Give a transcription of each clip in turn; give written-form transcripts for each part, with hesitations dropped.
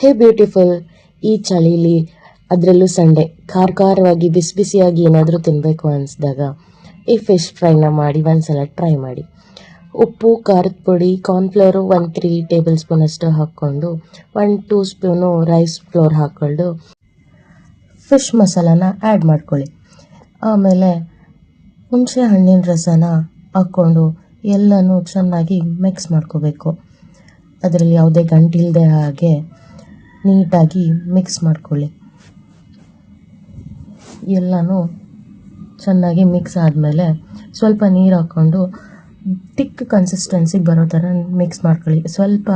ಹೇ beautiful, ಈ ಚಳಿಲಿ ಅದರಲ್ಲೂ Sunday ಖಾರವಾಗಿ ಬಿಸಿ ಬಿಸಿಯಾಗಿ ಏನಾದರೂ ತಿನ್ನಬೇಕು ಅನಿಸಿದಾಗ ಈ ಫಿಶ್ ಫ್ರೈನ ಮಾಡಿ ಒಂದ್ಸಲ ಟ್ರೈ ಮಾಡಿ. ಉಪ್ಪು, ಖಾರದ ಪುಡಿ, ಕಾರ್ನ್ಫ್ಲೋರು 3 ಟೇಬಲ್ ಸ್ಪೂನ್ ಅಷ್ಟು ಹಾಕ್ಕೊಂಡು 2 ಸ್ಪೂನು ರೈಸ್ ಫ್ಲೋರ್ ಹಾಕ್ಕೊಂಡು ಫಿಶ್ ಮಸಾಲಾನ ಆ್ಯಡ್ ಮಾಡ್ಕೊಳ್ಳಿ. ಆಮೇಲೆ ಹುಣಸೆ ಹಣ್ಣಿನ ರಸನ ಹಾಕ್ಕೊಂಡು ಎಲ್ಲನೂ ಚೆನ್ನಾಗಿ ಮಿಕ್ಸ್ ಮಾಡ್ಕೋಬೇಕು. ಅದರಲ್ಲಿ ಯಾವುದೇ ಗಂಟಿಲ್ಲದೆ ಹಾಗೆ ನೀಟಾಗಿ ಮಿಕ್ಸ್ ಮಾಡ್ಕೊಳ್ಳಿ. ಎಲ್ಲನೂ ಚೆನ್ನಾಗಿ ಮಿಕ್ಸ್ ಆದಮೇಲೆ ಸ್ವಲ್ಪ ನೀರು ಹಾಕ್ಕೊಂಡು ತಿಕ್ ಕನ್ಸಿಸ್ಟೆನ್ಸಿಗೆ ಬರೋ ಥರ ಮಿಕ್ಸ್ ಮಾಡ್ಕೊಳ್ಳಿ. ಸ್ವಲ್ಪ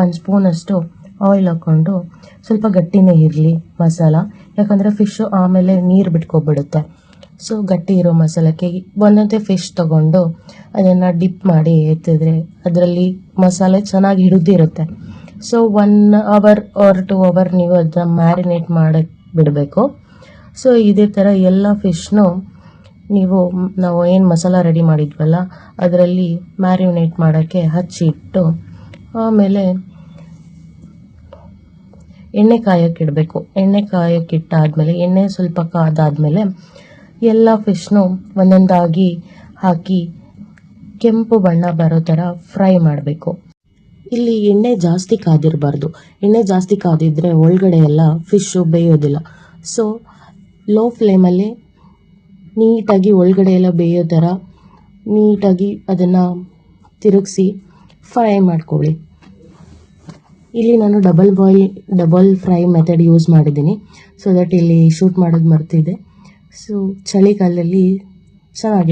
1 ಸ್ಪೂನಷ್ಟು ಆಯಿಲ್ ಹಾಕ್ಕೊಂಡು ಸ್ವಲ್ಪ ಗಟ್ಟಿನೇ ಇರಲಿ ಮಸಾಲ, ಯಾಕಂದರೆ ಫಿಶ್ಶು ಆಮೇಲೆ ನೀರು ಬಿಟ್ಕೊಬಿಡುತ್ತೆ. ಸೊ ಗಟ್ಟಿ ಇರೋ ಮಸಾಲಕ್ಕೆ ಒಂದೊಂದೇ ಫಿಶ್ ತೊಗೊಂಡು ಅದನ್ನು ಡಿಪ್ ಮಾಡಿ ಎತ್ತಿದ್ರೆ ಅದರಲ್ಲಿ ಮಸಾಲೆ ಚೆನ್ನಾಗಿ ಹಿಡಿದಿರುತ್ತೆ. ಸೊ 1 ಅವರ್ ಆರ್ 2 ಅವರ್ ನೀವು ಅದನ್ನ ಮ್ಯಾರಿನೇಟ್ ಮಾಡಕ್ಕೆ ಬಿಡಬೇಕು. ಸೊ ಇದೇ ಥರ ಎಲ್ಲ ಫಿಶ್ನು ನಾವು ಏನು ಮಸಾಲ ರೆಡಿ ಮಾಡಿದ್ವಲ್ಲ ಅದರಲ್ಲಿ ಮ್ಯಾರಿನೇಟ್ ಮಾಡೋಕ್ಕೆ ಹಚ್ಚಿಟ್ಟು ಆಮೇಲೆ ಎಣ್ಣೆ ಕಾಯೋಕ್ಕಿಡಬೇಕು. ಎಣ್ಣೆ ಕಾಯೋಕ್ಕಿಟ್ಟಾದಮೇಲೆ ಎಣ್ಣೆ ಸ್ವಲ್ಪ ಕಾದಾದಮೇಲೆ ಎಲ್ಲ ಫಿಶ್ನು ಒಂದೊಂದಾಗಿ ಹಾಕಿ ಕೆಂಪು ಬಣ್ಣ ಬರೋ ಥರ ಫ್ರೈ ಮಾಡಬೇಕು. ಇಲ್ಲಿ ಎಣ್ಣೆ ಜಾಸ್ತಿ ಕಾದಿರಬಾರ್ದು. ಎಣ್ಣೆ ಜಾಸ್ತಿ ಕಾದಿದ್ರೆ ಒಳಗಡೆ ಎಲ್ಲ ಫಿಶ್ಶು ಬೇಯೋದಿಲ್ಲ. ಸೊ ಲೋ ಫ್ಲೇಮಲ್ಲಿ ನೀಟಾಗಿ ಒಳಗಡೆ ಎಲ್ಲ ಬೇಯೋ ಥರ ನೀಟಾಗಿ ಅದನ್ನು ತಿರುಗಿಸಿ ಫ್ರೈ ಮಾಡ್ಕೊಳ್ಳಿ. ಇಲ್ಲಿ ನಾನು ಡಬಲ್ ಫ್ರೈ ಮೆಥಡ್ ಯೂಸ್ ಮಾಡಿದ್ದೀನಿ. ಸೊ ದಟ್ ಇಲ್ಲಿ ಶೂಟ್ ಮಾಡೋದು ಮರ್ತಿದೆ. ಸೊ ಚಳಿಗಾಲದಲ್ಲಿ ಚೆನ್ನಾಗಿರುತ್ತೆ.